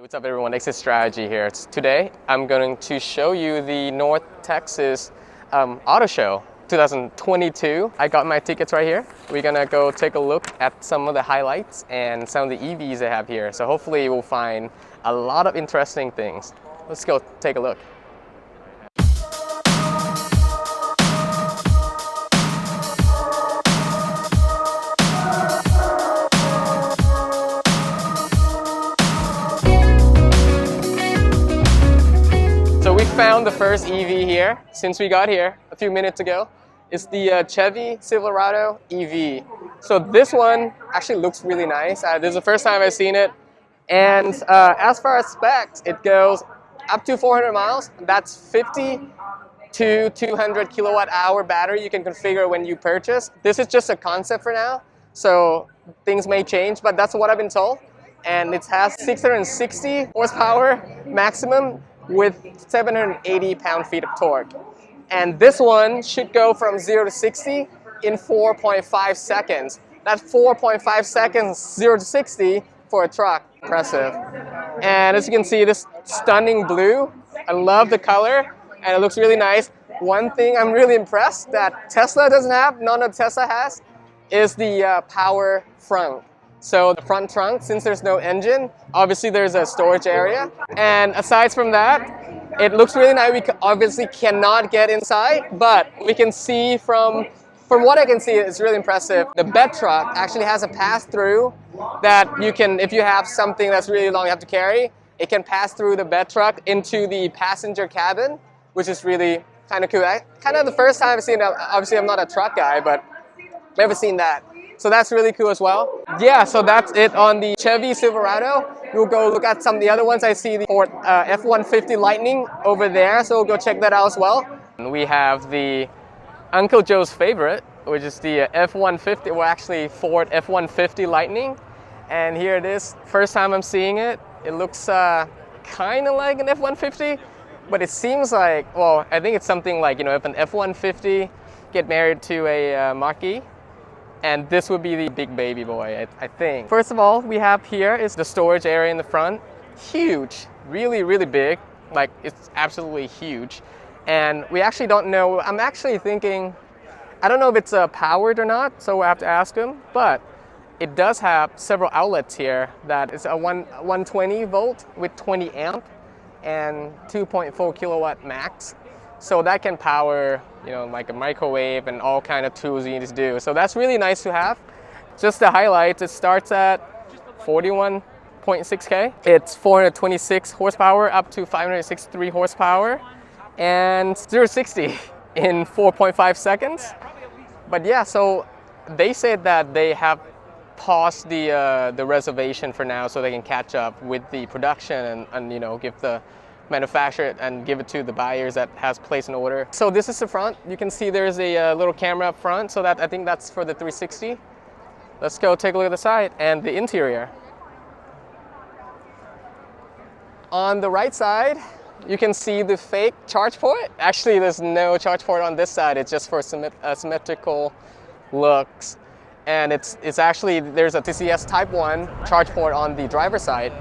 What's up everyone, Exit Strategy here. Today I'm going to show you the North Texas Auto Show 2022. I got my tickets right here. We're gonna go take a look at some of the highlights and some of the EVs they have here. So hopefully we'll find a lot of interesting things. Let's go take a look. Found the first EV here since we got here a few minutes ago. It's the Chevy Silverado EV. So this one actually looks really nice. This is the first time I've seen it. And as far as specs, it goes up to 400 miles. That's 50 to 200 kilowatt hour battery you can configure when you purchase. This is just a concept for now, so things may change, but that's what I've been told. And it has 660 horsepower maximum with 780 pound-feet of torque. And this one should go from 0 to 60 in 4.5 seconds. That's 4.5 seconds, 0 to 60 for a truck. Impressive. And as you can see, this stunning blue, I love the color, and it looks really nice. One thing I'm really impressed that Tesla doesn't have, none of Tesla has, is the power front. So the front trunk, since there's no engine, obviously there's a storage area. And aside from that, it looks really nice. We obviously cannot get inside, but we can see from what I can see, it's really impressive. The bed truck actually has a pass-through that you can, if you have something that's really long you have to carry, it can pass through the bed truck into the passenger cabin, which is really kind of cool. Kind of the first time I've seen it. Obviously I'm not a truck guy, but never seen that. So that's really cool as well. Yeah, so that's it on the Chevy Silverado. We'll go look at some of the other ones. I see the Ford F150 Lightning over there, so we'll go check that out as well. And we have the Uncle Joe's favorite, which is the F150, well actually Ford F150 Lightning. And here it is, first time I'm seeing it. It looks kind of like an F150, but it seems like, well, I think it's something like, you know, if an F150 get married to a Mach-E, and this would be the big baby boy, I think. First of all, we have here is the storage area in the front. Huge, really, really big. Like, it's absolutely huge. And we actually don't know, I'm actually thinking, I don't know if it's powered or not, so we'll have to ask him, but it does have several outlets here that is a 120 volt with 20 amp and 2.4 kilowatt max. So that can power, you know, like a microwave and all kind of tools you need to do. So that's really nice to have. Just the highlights, it starts at 41.6K. It's 426 horsepower up to 563 horsepower and 0 to 60 in 4.5 seconds. But yeah, so they said that they have paused the reservation for now so they can catch up with the production and you know, give the manufacture it and give it to the buyers that has placed an order. So this is the front. You can see there's a little camera up front, so that I think that's for the 360. Let's go take a look at the side and the interior. On the right side, you can see the fake charge port. Actually, there's no charge port on this side. It's just for symmetrical looks. And it's actually, there's a TCS Type 1 charge port on the driver's side.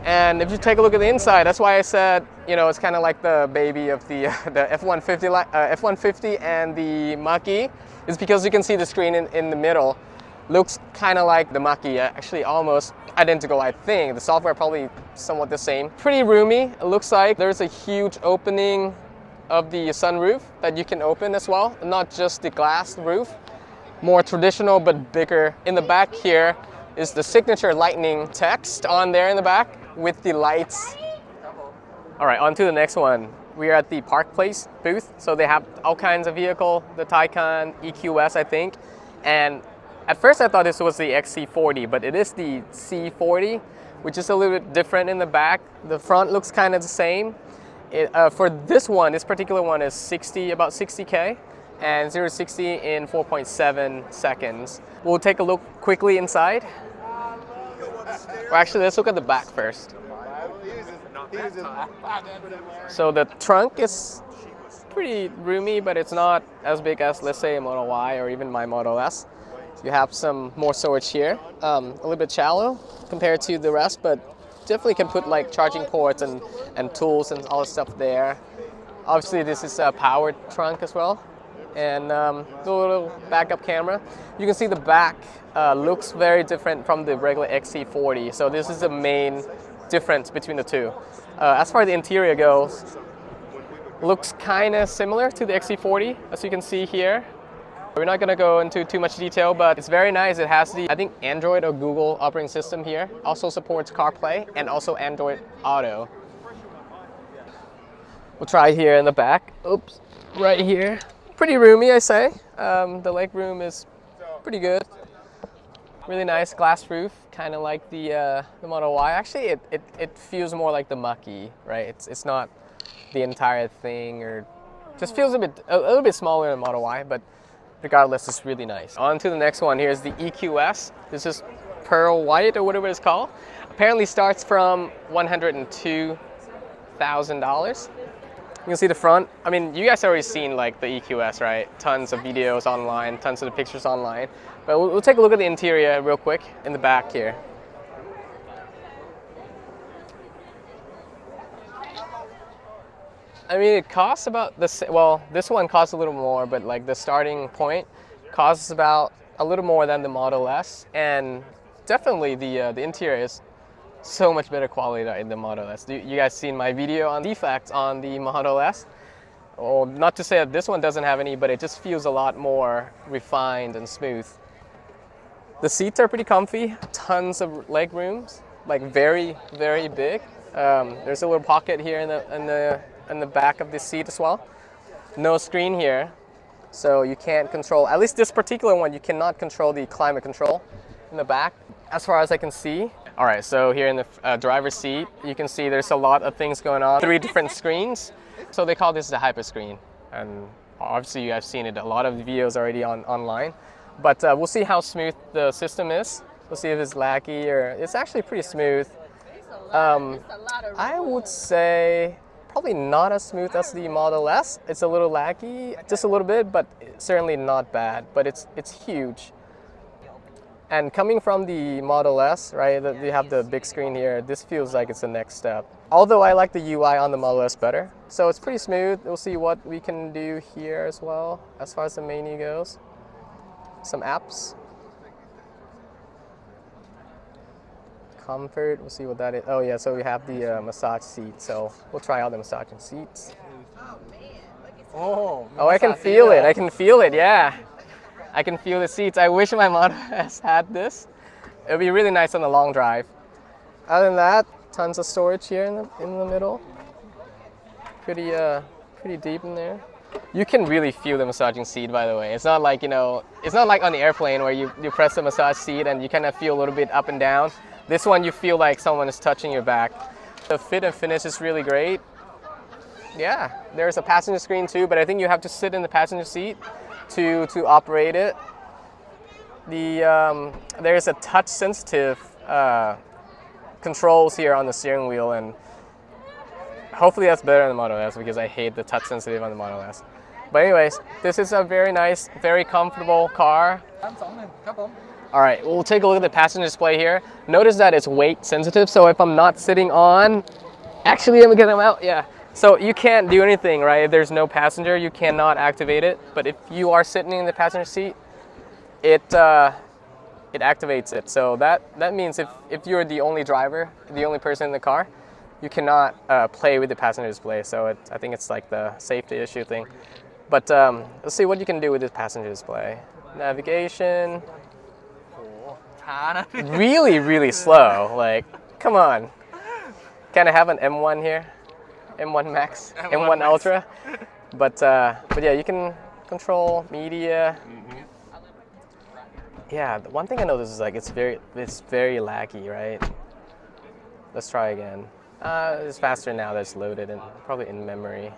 And if you take a look at the inside, that's why I said, you know, it's kind of like the baby of the F150 and the Mach-E. It's because you can see the screen in the middle. Looks kind of like the Mach-E, actually almost identical, I think. The software probably somewhat the same. Pretty roomy, it looks like. There's a huge opening of the sunroof that you can open as well, not just the glass roof. More traditional, but bigger. In the back here is the signature Lightning text on there in the back with the lights. All right, on to the next one. We are at the Park Place booth. So they have all kinds of vehicle, the Taycan EQS, I think. And at first I thought this was the XC40, but it is the C40, which is a little bit different in the back. The front looks kind of the same. For this one, this particular one is about 60K and 0 to 60 in 4.7 seconds. We'll take a look quickly inside. Well, actually, let's look at the back first. So the trunk is pretty roomy, but it's not as big as, let's say, a Model Y or even my Model S. You have some more storage here. A little bit shallow compared to the rest, but definitely can put like charging ports and tools and all the stuff there. Obviously, this is a powered trunk as well, and the little backup camera. You can see the back looks very different from the regular XC40, so this is the main difference between the two. As far as the interior goes, looks kind of similar to the XC40, as you can see here. We're not going to go into too much detail, but it's very nice. It has the, I think, Android or Google operating system here. Also supports CarPlay and also Android Auto. We'll try here in the back. Oops, right here. Pretty roomy, I say. The leg room is pretty good. Really nice glass roof, kind of like the Model Y. Actually, it feels more like the Mach-E, right? It's not the entire thing, or just feels a little bit smaller than the Model Y, but regardless, it's really nice. On to the next one. Here's the EQS. This is pearl white or whatever it's called. Apparently starts from $102,000. You can see the front. I mean, you guys already seen like the EQS, right? Tons of videos online, tons of the pictures online. But we'll take a look at the interior real quick in the back here. I mean, it costs about this. Well, this one costs a little more, but like the starting point costs about a little more than the Model S, and definitely the interior is so much better quality in the Model S. You guys seen my video on defects on the Model S? Well, not to say that this one doesn't have any, but it just feels a lot more refined and smooth. The seats are pretty comfy. Tons of leg rooms, like very, very big. There's a little pocket here in the back of the seat as well. No screen here, so you can't control, at least this particular one, you cannot control the climate control in the back, as far as I can see. All right, so here in the driver's seat, you can see there's a lot of things going on. 3 different screens. So they call this the hyper screen. And obviously you guys seen it, a lot of videos already online. But we'll see how smooth the system is. We'll see if it's laggy, or it's actually pretty smooth. I would say probably not as smooth as the Model S. It's a little laggy, just a little bit, but certainly not bad. But it's huge. And coming from the Model S, right, they have the big screen here, this feels like it's the next step. Although I like the UI on the Model S better. So it's pretty smooth. We'll see what we can do here as well, as far as the menu goes. Some apps. Comfort, we'll see what that is. Oh yeah, so we have the massage seat, so we'll try out the massaging seats. Oh, I can feel it, yeah. I can feel the seats. I wish my Model S had this. It would be really nice on the long drive. Other than that, tons of storage here in the middle. Pretty deep in there. You can really feel the massaging seat, by the way. It's not like, it's not like on the airplane where you press the massage seat and you kind of feel a little bit up and down. This one, you feel like someone is touching your back. The fit and finish is really great. Yeah, there's a passenger screen too, but I think you have to sit in the passenger seat to operate it. There's a touch sensitive controls here on the steering wheel, and hopefully that's better than the Model S, because I hate the touch sensitive on the Model S. But anyways, this is a very nice, very comfortable car. All right, we'll take a look at the passenger display here. Notice that it's weight sensitive, so if I'm not sitting on, actually let me get them out, yeah. So you can't do anything, right? If there's no passenger, you cannot activate it. But if you are sitting in the passenger seat, it activates it. So that means if you're the only driver, the only person in the car, you cannot play with the passenger display. So I think it's like the safety issue thing. But let's see what you can do with this passenger display. Navigation. Really, really slow. Like, come on. Can I have an M1 here? M1 Max, M1 Ultra, but yeah, you can control media. Yeah, the one thing I noticed is like it's very laggy, right? Let's try again. It's faster now that it's loaded and probably in memory.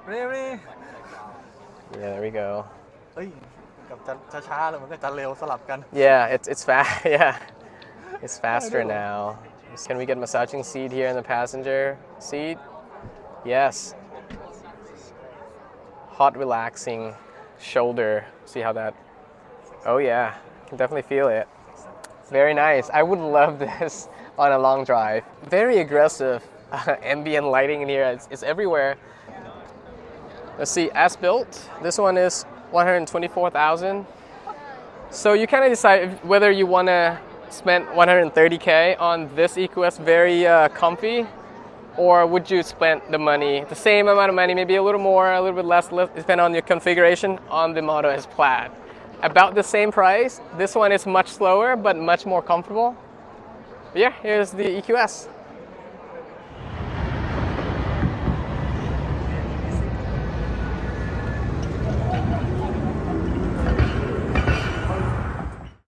Yeah, there we go. Yeah, it's fast. Yeah, it's faster now. Can we get massaging seat here in the passenger seat? Yes. Hot relaxing shoulder. See how that, oh yeah, can definitely feel it. Very nice. I would love this on a long drive. Very aggressive ambient lighting in here. It's everywhere. Let's see, as built. This one is 124,000. So you kind of decide whether you want to spend 130K on this EQS, very comfy, or would you spend the money, the same amount of money, maybe a little more, a little bit less, depending on your configuration, on the Model S Plaid. About the same price. This one is much slower, but much more comfortable. But yeah, here's the EQS.